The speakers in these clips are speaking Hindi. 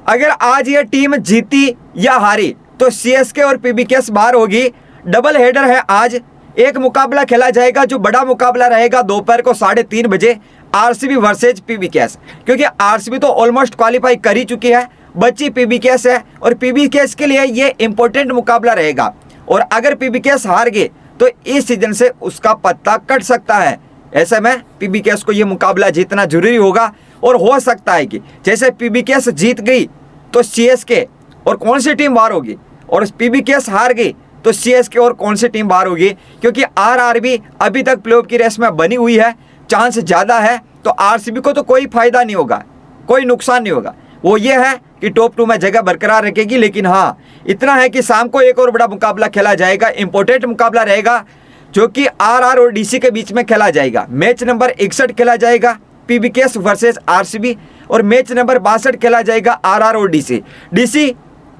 अगर आज ये टीम जीती या हारी तो सीएसके और पीबीकेएस बाहर होगी। डबल हेडर है आज, एक मुकाबला खेला जाएगा जो बड़ा मुकाबला रहेगा दोपहर को 3:30 बजे, आरसीबी वर्सेज पीबीकेएस। क्योंकि आरसीबी तो ऑलमोस्ट क्वालिफाई कर ही चुकी है, बच्ची पीबीकेएस है और पीबीकेएस के लिए ये इंपॉर्टेंट मुकाबला रहेगा। और अगर पीबीकेएस हार गई तो इस सीजन से उसका पत्ता कट सकता है। ऐसे में पीबीकेएस को ये मुकाबला जीतना जरूरी होगा। और हो सकता है कि जैसे पीबीकेएस जीत गई तो सीएसके और कौन सी टीम बाहर होगी, और पीबीकेएस हार गई तो सीएसके और कौन सी टीम बाहर होगी। क्योंकि आरआरबी अभी तक प्लेऑफ की रेस में बनी हुई है, चांस ज़्यादा है। तो आरसीबी को तो कोई फायदा नहीं होगा, कोई नुकसान नहीं होगा। वो ये है कि टॉप 2 में जगह बरकरार रखेगी। लेकिन हाँ, इतना है कि शाम को एक और बड़ा मुकाबला खेला जाएगा, इंपॉर्टेंट मुकाबला रहेगा जो कि आरआर और डीसी के बीच में खेला जाएगा। मैच नंबर 61 खेला जाएगा, पीबीकेएस वर्सेस आरसीबी। और मैच नंबर 62 खेला जाएगा आरआर और डीसी। डीसी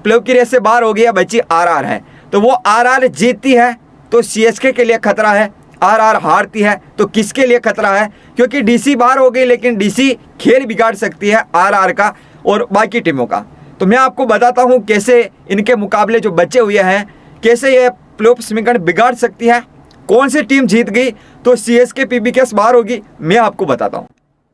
प्लेऑफ की रेस से बाहर हो गया, बची आरआर है। तो वो आरआर जीतती है तो सीएसके के लिए खतरा है, आरआर हारती है तो किसके लिए खतरा है। क्योंकि डीसी बाहर हो गई, लेकिन डीसी खेल बिगाड़ सकती है आरआर का और बाकी टीमों का। तो मैं आपको बताता हूं कैसे इनके मुकाबले जो बचे हुए हैं, कैसे ये प्लेऑफ समीकरण बिगाड़ सकती है। कौन सी टीम जीत गई तो सीएसके पीबीकेएस बाहर होगी, मैं आपको बताता हूं।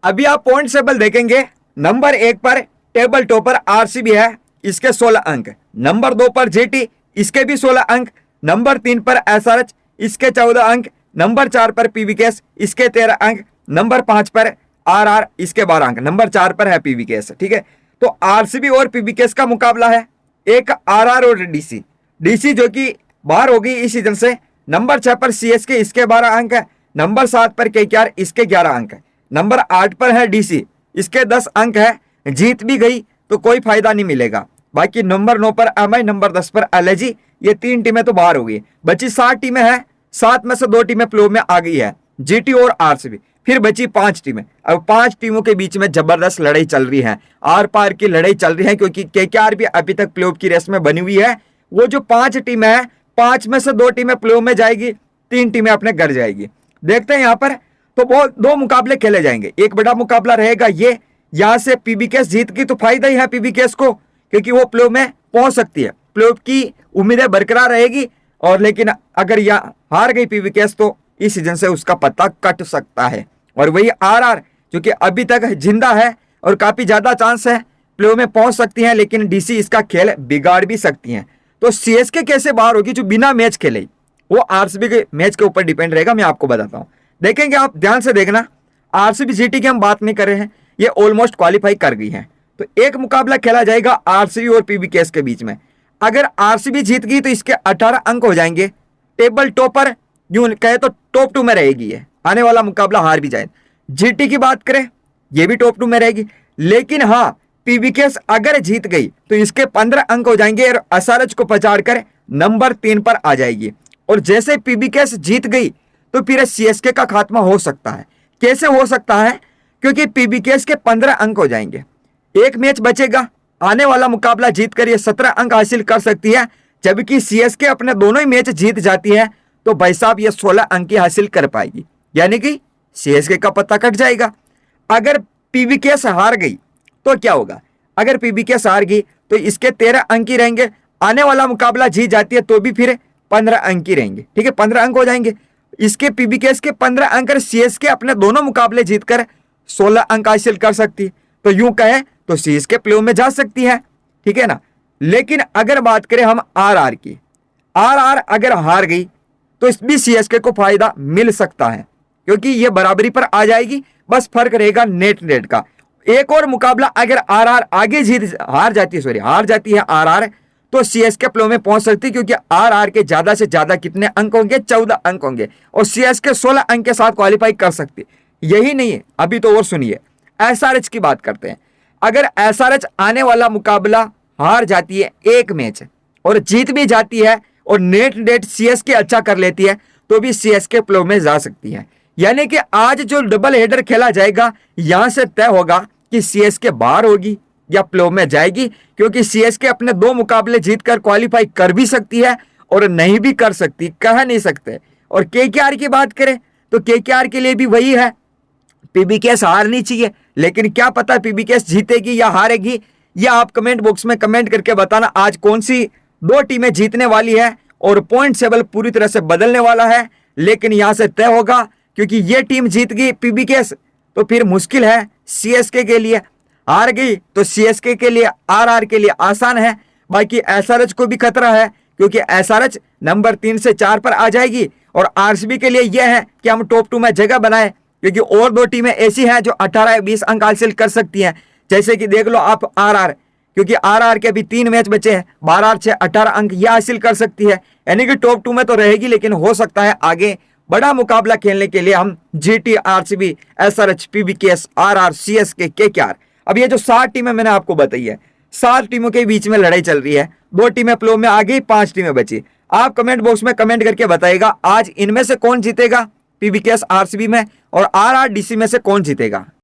अभी आप पॉइंट टेबल देखेंगे, नंबर 1 पर टेबल टॉपर आरसीबी है, इसके 16 अंक। नंबर 2 पर जेटी, इसके भी 16 अंक। नंबर 3 पर एसआरएच, इसके 14 अंक। नंबर 4 पर पीबीकेएस, इसके 13 अंक। नंबर 5 पर आरआर, इसके 12 अंक। नंबर 4 पर है पीबीकेएस। ठीक है, तो आरसीबी और पीबीकेएस का मुकाबला है। एक आरआर और डीसी, डीसी जो कि बाहर होगी इस सीजन से। नंबर 6 पर सीएसके, इसके 12 अंक है। नंबर 7 पर केकेआर, इसके 11 अंक है। नंबर 8 पर है डीसी, इसके 10 अंक है। जीत भी गई तो कोई फायदा नहीं मिलेगा। बाकी नंबर 9 पर एमआई, नंबर 10 पर एलएजी, ये 3 टीमें तो बाहर हो गई। बची 7 टीमें हैं, 7 में से 2 टीमें प्लेऑफ में आ गई है, जीटी और आरसीबी। फिर बची 5 टीमें। अब 5 टीमों के बीच में जबरदस्त लड़ाई चल रही है, आर पार की लड़ाई चल रही है। क्योंकि केकेआर भी अभी तक प्लेऑफ की रेस में बनी हुई है। वो जो 5 टीमें हैं, 5 में से 2 टीमें प्लेऑफ में जाएगी, 3 टीमें अपने घर जाएगी। देखते हैं यहाँ पर तो वो 2 मुकाबले खेले जाएंगे। एक बड़ा मुकाबला रहेगा ये, यहाँ से पीबीकेएस जीत की तो फायदा ही है पीबीकेएस को, क्योंकि वो प्लेऑफ में पहुंच सकती है, प्लेऑफ की उम्मीदें बरकरार रहेगी। और लेकिन अगर यहाँ हार गई पीबीकेएस तो इस सीजन से उसका पत्ता कट सकता है। और वही आरआर जो कि अभी तक जिंदा है और काफी ज्यादा चांस है, प्लेऑफ में पहुंच सकती है। लेकिन डीसी इसका खेल बिगाड़ भी सकती है। तो सीएसके कैसे बाहर होगी जो बिना मैच खेले, वो आरसीबी के मैच के ऊपर डिपेंड रहेगा। मैं आपको बताता हूँ, देखेंगे आप ध्यान से देखना। आरसीबी जीटी की हम बात नहीं कर रहे हैं, ये ऑलमोस्ट क्वालिफाई कर गई है। तो एक मुकाबला खेला जाएगा आरसीबी और पीबीकेएस के बीच में। अगर आरसीबी जीत गई तो इसके 18 अंक हो जाएंगे। टेबल टॉपर यूं कहे तो टॉप 2 में रहेगी ये, आने वाला मुकाबला हार भी जाए। जीटी की बात करें, ये भी टॉप 2 में रहेगी। लेकिन हाँ, पीबीकेएस अगर जीत गई तो इसके 15 अंक हो जाएंगे और एसआरएच को पछाड़कर नंबर 3 पर आ जाएगी। और जैसे पीबीकेएस जीत गई तो फिर सीएसके का खात्मा हो सकता है। कैसे हो सकता है? क्योंकि पीबीकेएस के 15 अंक हो जाएंगे, एक मैच बचेगा, आने वाला मुकाबला जीतकर ये 17 अंक हासिल कर सकती है। जबकि सीएसके अपने दोनों ही मैच जीत जाती है तो भाई साहब ये 16 अंक ही हासिल कर पाएगी, यानी कि सीएसके का पत्ता कट जाएगा। अगर पीबीकेएस हार गई तो क्या होगा? अगर पीबीकेएस हार गई तो इसके 13 अंक ही रहेंगे, आने वाला मुकाबला जीत जाती है तो भी फिर 15 अंक ही रहेंगे। ठीक है, 15 अंक हो जाएंगे। इसके पीबीकेएस के 15 अंक, सीएसके अपने दोनों मुकाबले जीतकर 16 अंक हासिल कर सकती है। तो यूं कहे तो सीएसके प्लेऑफ में जा सकती है, ठीक है ना। लेकिन अगर बात करें हम आरआर की, आरआर अगर हार गई तो इस भी सीएसके को फायदा मिल सकता है, क्योंकि ये बराबरी पर आ जाएगी। बस फर्क रहेगा नेट का। एक और मुकाबला अगर आरआर आगे हार जाती है आरआर, तो सीएसके प्लेऑफ में पहुंच सकती है। क्योंकि आरआर के ज्यादा से ज्यादा कितने अंक होंगे? 14 अंक होंगे। और सीएसके 16 अंक के साथ क्वालिफाई कर सकती है। यही नहीं है, अभी तो और सुनिए, एसआरएच की बात करते हैं। अगर एसआरएच आने वाला मुकाबला हार जाती है एक मैच और जीत भी जाती है और नेट सीएसके अच्छा कर लेती है तो भी सीएसके प्लेऑफ में जा सकती है। यानी कि आज जो डबल हेडर खेला जाएगा, यहां से तय होगा कि सीएसके बाहर होगी या प्लेऑफ में जाएगी। क्योंकि सीएसके अपने 2 मुकाबले जीतकर क्वालिफाई कर भी सकती है और नहीं भी कर सकती, कह नहीं सकते। और केकेआर की बात करें तो केकेआर के लिए भी वही है, पीबीकेएस हारनी चाहिए। लेकिन क्या पता पीबीकेएस जीतेगी या हारेगी, ये आप कमेंट बॉक्स में कमेंट करके बताना आज कौन सी दो टीमें जीतने वाली है और पॉइंट टेबल पूरी तरह से बदलने वाला है। लेकिन यहां से तय होगा, क्योंकि ये टीम जीत गई पीबीकेएस तो फिर मुश्किल है सीएसके के लिए, हार गई तो सीएसके के लिए, आरआर के लिए आसान है। बाकी एसआरएच को भी खतरा है, क्योंकि एसआरएच नंबर 3 से 4 पर आ जाएगी और आरसीबी के लिए यह है कि हम टॉप 2 में जगह बनाए, क्योंकि और दो टीमें ऐसी हैं जो 18-20 अंक हासिल कर सकती हैं। जैसे कि देख लो आप आरआर, क्योंकि आरआर के अभी 3 मैच बचे हैं, 12 से 18 अंक यह हासिल कर सकती है, यानी कि टॉप 2 में तो रहेगी, लेकिन हो सकता है आगे बड़ा मुकाबला खेलने के लिए हम GT, RCB, SRH, PBKS, RR, CSK, KKR, अब ये जो 7 टीमें मैंने आपको बताई है, 7 टीमों के बीच में लड़ाई चल रही है। 2 टीमें प्ले में आ गई, 5 टीमें बची। आप कमेंट बॉक्स में कमेंट करके बताइएगा आज इनमें से कौन जीतेगा, पीबीकेएस आरसीबी में, और आरआर डीसी में से कौन जीतेगा।